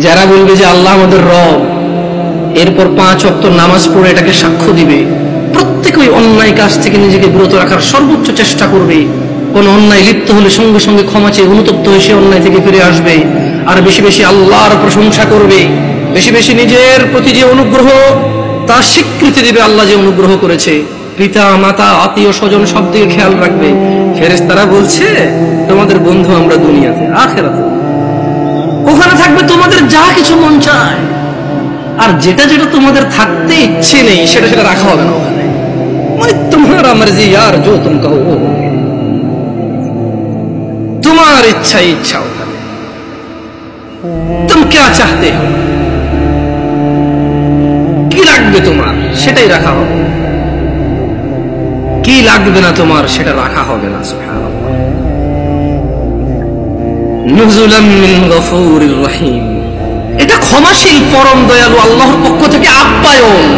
যারা বলবে যে আল্লাহ আমাদের রব, এরপর 5 ওয়াক্ত নামাজ পড়ে এটাকে সাক্ষ্য দিবে, প্রত্যেকেই অন্যায় কাজ থেকে নিজেকে বিরত রাখার সর্বোচ্চ চেষ্টা করবে। কোন অন্যায় লিপ্ত হলে সঙ্গে সঙ্গে ক্ষমা চেয়ে অনুতপ্ত হয়ে সে অন্যায় থেকে ফিরে আসবে, আর বেশি বেশি আল্লাহর প্রশংসা করবে, বেশি বেশি নিজের প্রতি যে অনুগ্রহ তার স্বীকৃতি দিবে, আল্লাহ যে অনুগ্রহ করেছে। পিতা মাতা আত্মীয় স্বজন সব দিকে খেয়াল রাখবে। ফেরেশতারা বলছে তোমাদের বন্ধু আমরা দুনিয়াতে, আখিরাতে ওখানে থাকবে তোমাদের যা কিছু মন চায়, আর যেটা যেটা তোমাদের থাকতে ইচ্ছে নেই সেটা সেটা রাখা হবে না ওখানে। মানে তোমারা মর্জি यार जो तुम कहो वो তোমার ইচ্ছা ইচ্ছা ওখানে। तुम क्या चाहते हो, কি লাগবে তোমার সেটাই রাখা হবে, কি লাগবে না তোমার সেটা রাখা হবে না। সুবহানাল্লাহ। নুজুলাম মিন গফুরির রহিম, এটা ক্ষমাশীল পরম দয়ালু আল্লাহর পক্ষ থেকে আপ্যায়ন।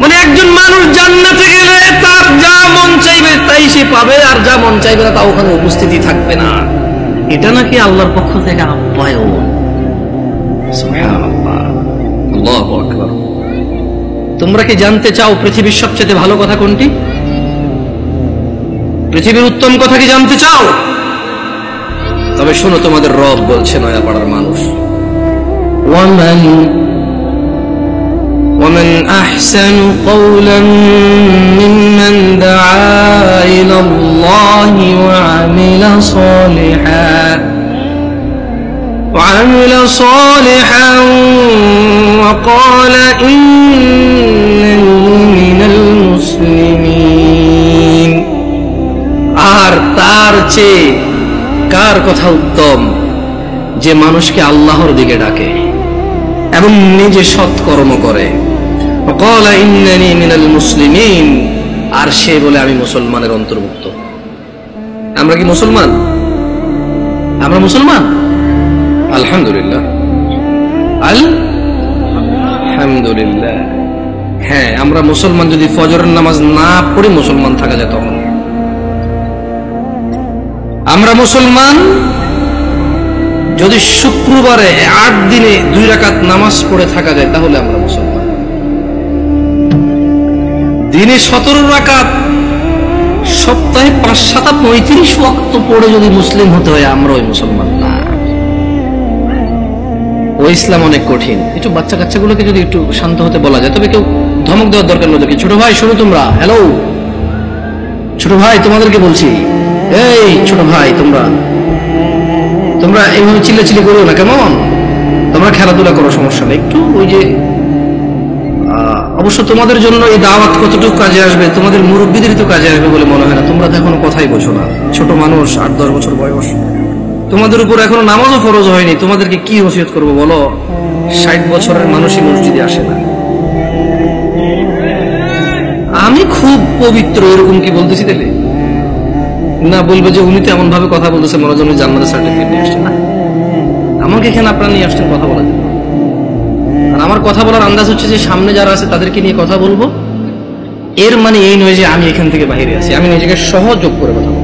মানে একজন মানুষ জান্নাতে গেলে তার যা মন চাইবে তাই সে পাবে, আর যা মন চাইবে না তা ওখানে উপস্থিতি থাকবে না। এটা নাকি আল্লাহর পক্ষ থেকে আপ্যায়ন। সুবহানাল্লাহ, আল্লাহু আকবার। তোমরা কি জানতে চাও পৃথিবীর সবচেয়ে ভালো কথা কোনটি? পৃথিবীর উত্তম কথা কি জানতে চাও? তবে শোনো, তোমাদের রব বলছে নয়াপাড়ার মানুষ, ومن أحسن قولا ممن دعا إلى الله وعمل صالحا وقال إنني من المسلمين। আর তার চেয়ে কার কথা উত্তম যে মানুষকে আল্লাহর দিকে ডাকে এবং নিজে সৎকর্ম করে। وقال إنني من المسلمين, আর সে বলে আমি মুসলমানের অন্তর্ভুক্ত। আমরা কি মুসলমান? আমরা মুসলমান? আলহামদুলিল্লাহ, আলহামদুলিল্লাহ। হ্যাঁ, আমরা মুসলমান। যদি ফজরের নামাজ না পড়ে মুসলমান থাকা যায় তখন আমরা মুসলমান। যদি শুক্রবারে 8 দিনে 2 রাকাত নামাজ পড়ে থাকা যায় তাহলে আমরা মুসলমান। দিনে 17 রাকাত, সপ্তাহে 5-7-35 ওয়াক্ত পড়ে যদি মুসলিম হতে হয় আমরা ওই মুসলমান না। ও ইসলাম অনেক কঠিন। একটু বাচ্চা কাচ্চাগুলোকে যদি একটু শান্ত হতে বলা যায়, তবে কেউ ধমক দেওয়ার দরকার নেই। ছোট ভাই শোনো, তোমরা হ্যালো, ছোট ভাই তোমাদেরকে বলছি, এই ছোট ভাই তোমরা এইভাবে চিল্লাচিল্লি করো না, কেমন? তোমরা খেলাধুলা করো, সমস্যা নেই। একটু ওই যে অবশ্য তোমাদের জন্য এই দাওয়াত কতটুকু কাজে আসবে, তোমাদের মুরব্বীদের তো কাজে আসবে বলে মনে হয় না। তোমরা তো এখনো কথাই বোঝো না, ছোট মানুষ, 8-10 বছর বয়স। তোমাদের উপর এখনো নামাজও ফরজ হয়নি, তোমাদেরকে কি ওসিয়ত করবো বলো? 60 বছরের মানুষই মসজিদে আসে না। আমি খুব পবিত্র এরকম কি বলতেছি তাহলে? না, বলবে যে উনি তো এমন ভাবে কথা বলতেছে মনে হয় জান্নাতের সার্টিফিকেট নিয়ে আসছে। না, আমাকে এখানে আপনারা নিয়ে আসছেন কথা বলার জন্য। আর আমার কথা বলার আন্দাজ হচ্ছে যে সামনে যারা আছে তাদেরকে নিয়ে কথা বলবো। এর মানে এই নয় যে আমি এখান থেকে বাইরে আছি, আমি নিজেকে সহযোগ করে কথা বলবো।